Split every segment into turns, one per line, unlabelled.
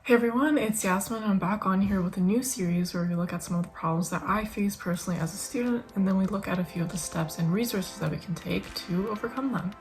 Hey everyone, it's Yasmine and I'm back on here with a new series where we look at some of the problems that I face personally as a student, and then we look at a few of the steps and resources that we can take to overcome them.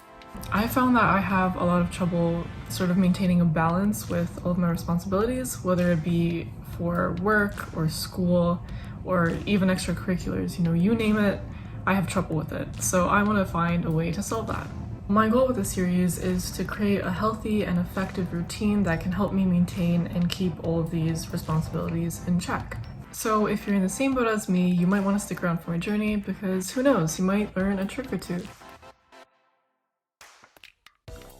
I found that I have a lot of trouble sort of maintaining a balance with all of my responsibilities, whether it be for work or school or even extracurriculars, you name it, I have trouble with it. So I want to find a way to solve that. My goal with this series is to create a healthy and effective routine that can help me maintain and keep all of these responsibilities in check. So if you're in the same boat as me, you might want to stick around for my journey because who knows, you might learn a trick or two.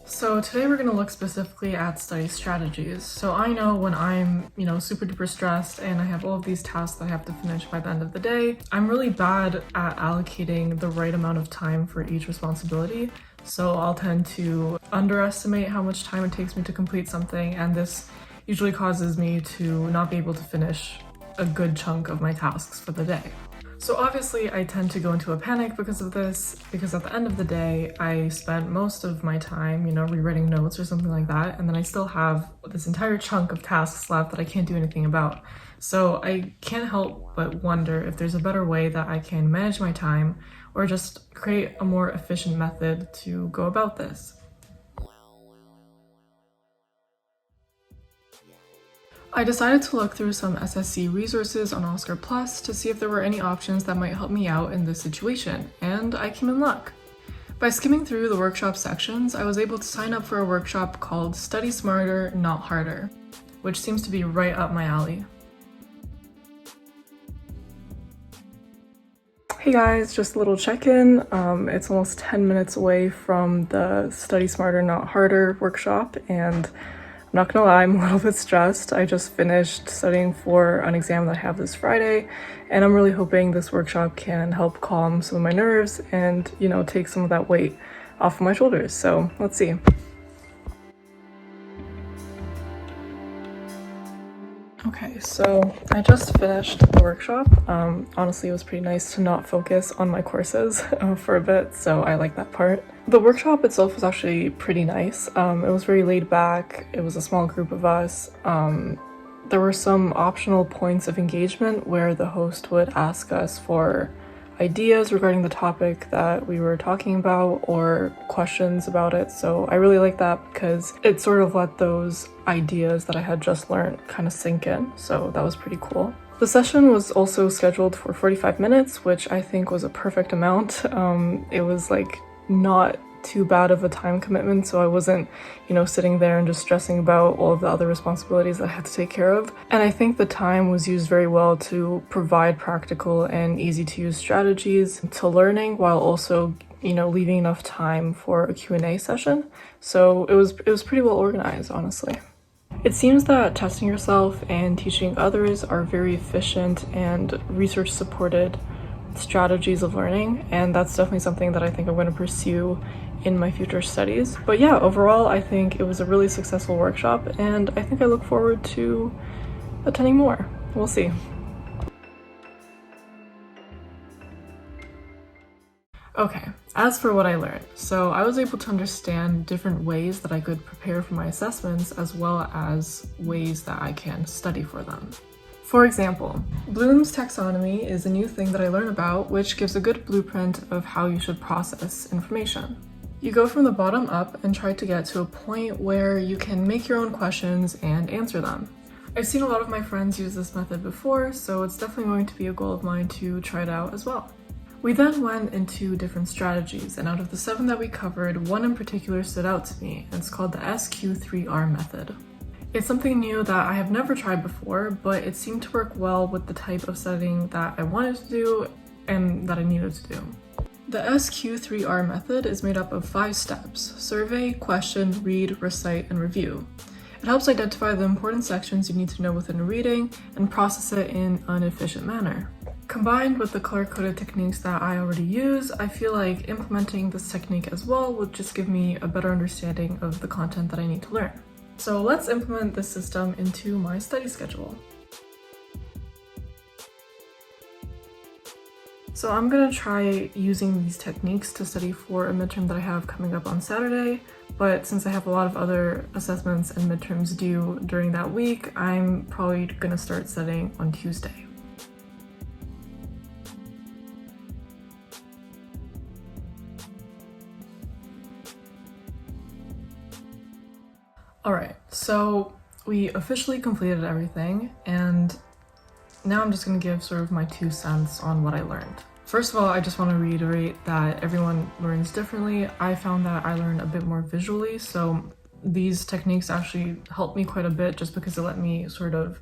So today we're going to look specifically at study strategies. So I know when I'm, super duper stressed and I have all of these tasks that I have to finish by the end of the day, I'm really bad at allocating the right amount of time for each responsibility. So I'll tend to underestimate how much time it takes me to complete something, and this usually causes me to not be able to finish a good chunk of my tasks for the day. So obviously I tend to go into a panic because of this, because at the end of the day, I spent most of my time, rewriting notes or something like that, and then I still have this entire chunk of tasks left that I can't do anything about. So I can't help but wonder if there's a better way that I can manage my time or just create a more efficient method to go about this. I decided to look through some SSC resources on OSCARplus to see if there were any options that might help me out in this situation, and I came in luck. By skimming through the workshop sections, I was able to sign up for a workshop called Study Smarter, Not Harder, which seems to be right up my alley. Hey guys, just a little check-in. It's almost 10 minutes away from the Study Smarter, Not Harder workshop, and I'm not gonna lie, I'm a little bit stressed. I just finished studying for an exam that I have this Friday, and I'm really hoping this workshop can help calm some of my nerves and, take some of that weight off of my shoulders. So let's see. Okay, so I just finished the workshop. Honestly, it was pretty nice to not focus on my courses for a bit, so I like that part. The workshop itself was actually pretty nice. It was very laid back. It was a small group of us. There were some optional points of engagement where the host would ask us for ideas regarding the topic that we were talking about or questions about it. So I really like that because it sort of let those ideas that I had just learned kind of sink in. So that was pretty cool. The session was also scheduled for 45 minutes, which I think was a perfect amount. It was not too bad of a time commitment, so I wasn't, sitting there and just stressing about all of the other responsibilities that I had to take care of. And I think the time was used very well to provide practical and easy to use strategies to learning while also, leaving enough time for a Q&A session. So it was pretty well organized, honestly. It seems that testing yourself and teaching others are very efficient and research-supported strategies of learning, and that's definitely something that I think I'm going to pursue in my future studies. But yeah, overall, I think it was a really successful workshop, and I think I look forward to attending more. We'll see. Okay, as for what I learned, so I was able to understand different ways that I could prepare for my assessments as well as ways that I can study for them. For example, Bloom's taxonomy is a new thing that I learned about, which gives a good blueprint of how you should process information. You go from the bottom up and try to get to a point where you can make your own questions and answer them. I've seen a lot of my friends use this method before, so it's definitely going to be a goal of mine to try it out as well. We then went into different strategies, and out of the 7 that we covered, one in particular stood out to me, and it's called the SQ3R method. It's something new that I have never tried before, but it seemed to work well with the type of studying that I wanted to do and that I needed to do. The SQ3R method is made up of 5 steps: survey, question, read, recite, and review. It helps identify the important sections you need to know within a reading and process it in an efficient manner. Combined with the color-coded techniques that I already use, I feel like implementing this technique as well would just give me a better understanding of the content that I need to learn. So let's implement this system into my study schedule. So I'm gonna try using these techniques to study for a midterm that I have coming up on Saturday, but since I have a lot of other assessments and midterms due during that week, I'm probably gonna start studying on Tuesday. Alright, so we officially completed everything, and now I'm just going to give sort of my 2 cents on what I learned. First of all, I just want to reiterate that everyone learns differently. I found that I learned a bit more visually, so these techniques actually helped me quite a bit just because it let me sort of,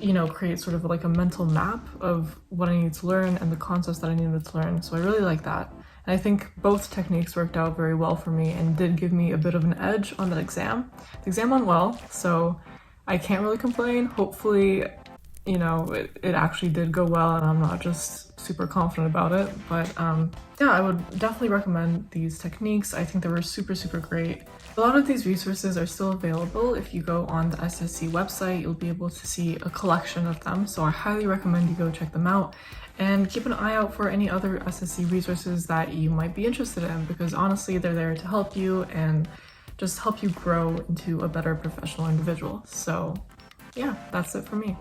you know, create sort of like a mental map of what I needed to learn and the concepts that I needed to learn, so I really like that. And I think both techniques worked out very well for me and did give me a bit of an edge on that exam. The exam went well, so I can't really complain. Hopefully, you know, it actually did go well and I'm not just super confident about it. But yeah, I would definitely recommend these techniques. I think they were super, super great. A lot of these resources are still available. If you go on the SSC website, you'll be able to see a collection of them. So I highly recommend you go check them out and keep an eye out for any other SSC resources that you might be interested in, because honestly, they're there to help you and just help you grow into a better professional individual. So yeah, that's it for me.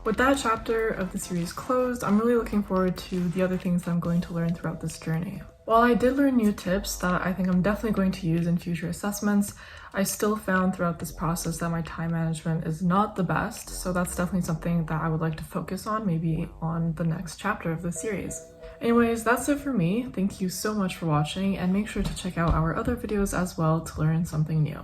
With that chapter of the series closed, I'm really looking forward to the other things that I'm going to learn throughout this journey. While I did learn new tips that I think I'm definitely going to use in future assessments, I still found throughout this process that my time management is not the best, so that's definitely something that I would like to focus on, maybe on the next chapter of the series. Anyways, that's it for me. Thank you so much for watching, and make sure to check out our other videos as well to learn something new.